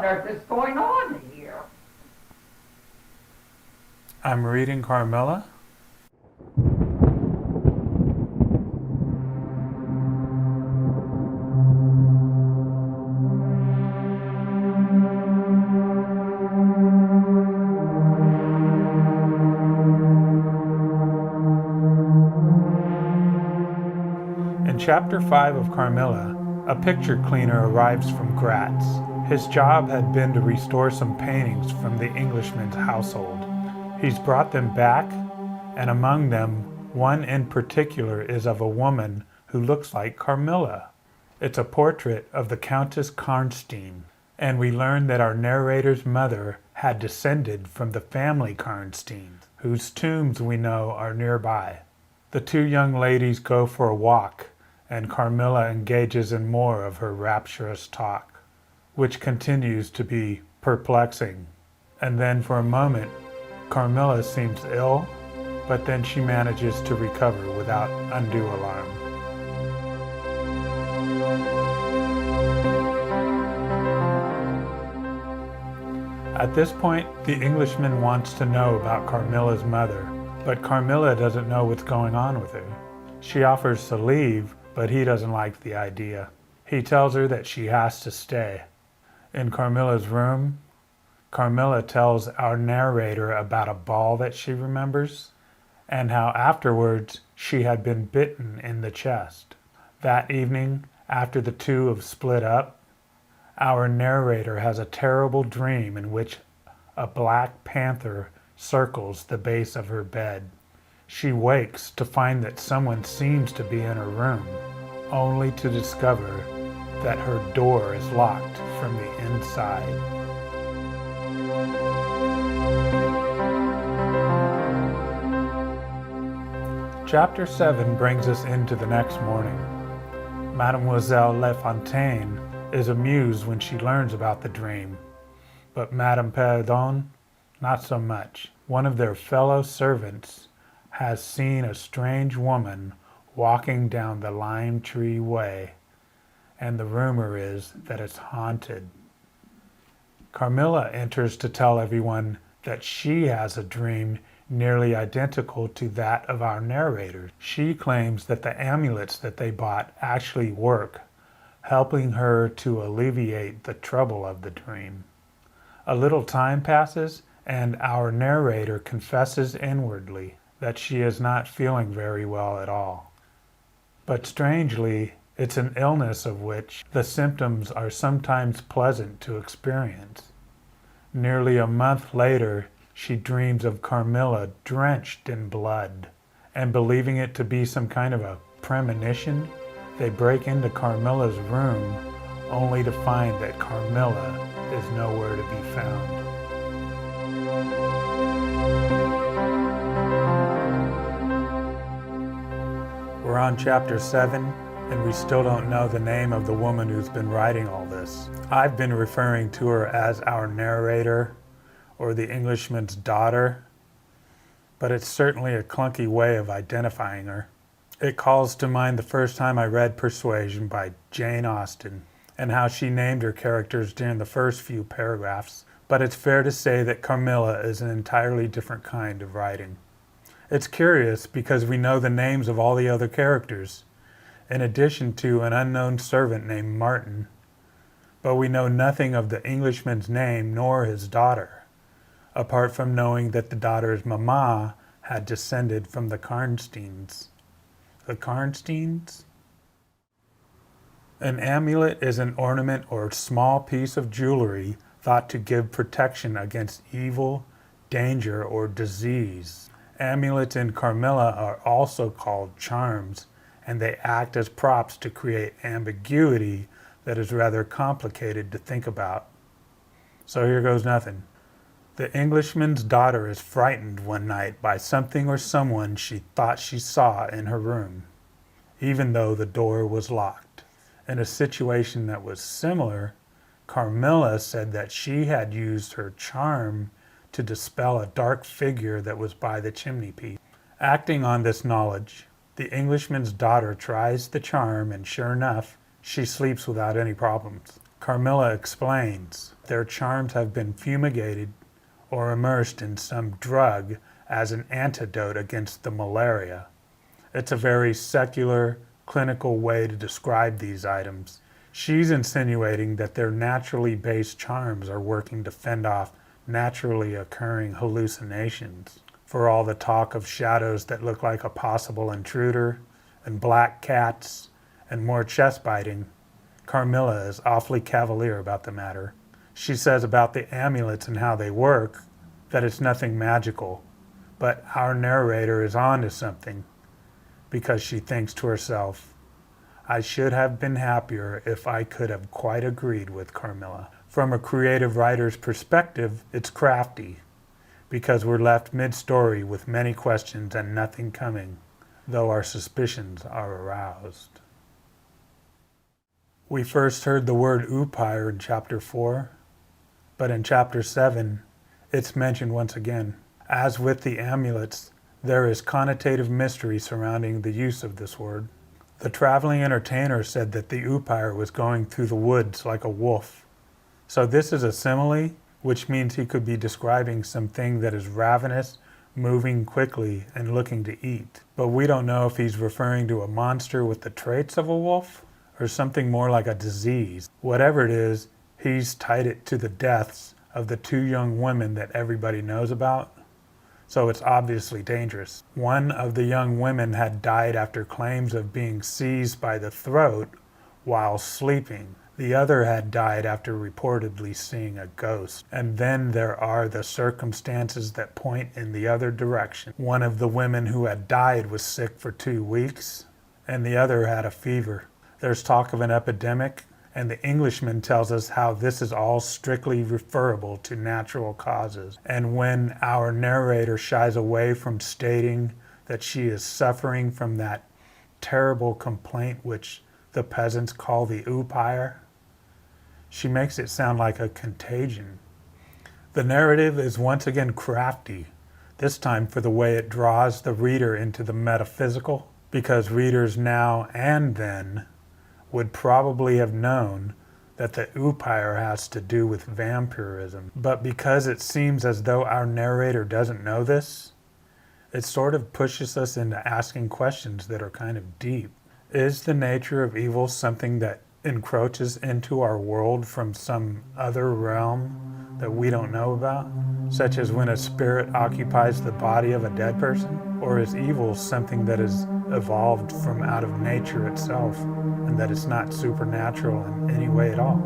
on earth is going on here? I'm reading Carmilla. In Chapter 5 of Carmilla, a picture cleaner arrives from Graz. His job had been to restore some paintings from the Englishman's household. He's brought them back, and among them, one in particular is of a woman who looks like Carmilla. It's a portrait of the Countess Karnstein, and we learn that our narrator's mother had descended from the family Karnstein, whose tombs we know are nearby. The two young ladies go for a walk, and Carmilla engages in more of her rapturous talk, which continues to be perplexing. And then for a moment, Carmilla seems ill, but then she manages to recover without undue alarm. At this point, the Englishman wants to know about Carmilla's mother, but Carmilla doesn't know what's going on with her. She offers to leave, but he doesn't like the idea. He tells her that she has to stay. In Carmilla's room, Carmilla tells our narrator about a ball that she remembers, and how afterwards she had been bitten in the chest. That evening, after the two have split up, our narrator has a terrible dream in which a black panther circles the base of her bed. She wakes to find that someone seems to be in her room, only to discover that her door is locked from the inside. Chapter 7 brings us into the next morning. Mademoiselle Le Fontaine is amused when she learns about the dream, but Madame Perrodon, not so much. One of their fellow servants has seen a strange woman walking down the lime tree way, and the rumor is that it's haunted. Carmilla enters to tell everyone that she has a dream nearly identical to that of our narrator. She claims that the amulets that they bought actually work, helping her to alleviate the trouble of the dream. A little time passes, and our narrator confesses inwardly that she is not feeling very well at all. But strangely, it's an illness of which the symptoms are sometimes pleasant to experience. Nearly a month later, she dreams of Carmilla drenched in blood, and believing it to be some kind of a premonition, they break into Carmilla's room only to find that Carmilla is nowhere to be found. We're on chapter 7, and we still don't know the name of the woman who's been writing all this. I've been referring to her as our narrator, or the Englishman's daughter, but it's certainly a clunky way of identifying her. It calls to mind the first time I read Persuasion by Jane Austen, and how she named her characters during the first few paragraphs, but it's fair to say that Carmilla is an entirely different kind of writing. It's curious because we know the names of all the other characters, in addition to an unknown servant named Martin, but we know nothing of the Englishman's name nor his daughter, apart from knowing that the daughter's mama had descended from the Karnsteins. The Karnsteins? An amulet is an ornament or small piece of jewelry thought to give protection against evil, danger, or disease. Amulets in Carmilla are also called charms, and they act as props to create ambiguity that is rather complicated to think about. So here goes nothing. The Englishman's daughter is frightened one night by something or someone she thought she saw in her room, even though the door was locked. In a situation that was similar, Carmilla said that she had used her charm to dispel a dark figure that was by the chimney piece. Acting on this knowledge, the Englishman's daughter tries the charm, and sure enough, she sleeps without any problems. Carmilla explains their charms have been fumigated or immersed in some drug as an antidote against the malaria. It's a very secular, clinical way to describe these items. She's insinuating that their naturally based charms are working to fend off naturally occurring hallucinations. For all the talk of shadows that look like a possible intruder, and black cats, and more chest biting, Carmilla is awfully cavalier about the matter. She says about the amulets and how they work that it's nothing magical, but our narrator is on to something, because she thinks to herself, I should have been happier if I could have quite agreed with Carmilla. From a creative writer's perspective, it's crafty, because we're left mid-story with many questions and nothing coming, though our suspicions are aroused. We first heard the word umpire in chapter 4, but in chapter 7, it's mentioned once again. As with the amulets, there is connotative mystery surrounding the use of this word. The traveling entertainer said that the umpire was going through the woods like a wolf. So this is a simile, which means he could be describing something that is ravenous, moving quickly, and looking to eat. But we don't know if he's referring to a monster with the traits of a wolf, or something more like a disease. Whatever it is, he's tied it to the deaths of the two young women that everybody knows about. So it's obviously dangerous. One of the young women had died after claims of being seized by the throat while sleeping. The other had died after reportedly seeing a ghost. And then there are the circumstances that point in the other direction. One of the women who had died was sick for 2 weeks, and the other had a fever. There's talk of an epidemic, and the Englishman tells us how this is all strictly referable to natural causes. And when our narrator shies away from stating that she is suffering from that terrible complaint which the peasants call the umpire, she makes it sound like a contagion. The narrative is once again crafty, this time for the way it draws the reader into the metaphysical, because readers now and then would probably have known that the umpire has to do with vampirism. But because it seems as though our narrator doesn't know this, it sort of pushes us into asking questions that are kind of deep. Is the nature of evil something that encroaches into our world from some other realm that we don't know about, such as when a spirit occupies the body of a dead person? Or is evil something that is evolved from out of nature itself, and that it's not supernatural in any way at all?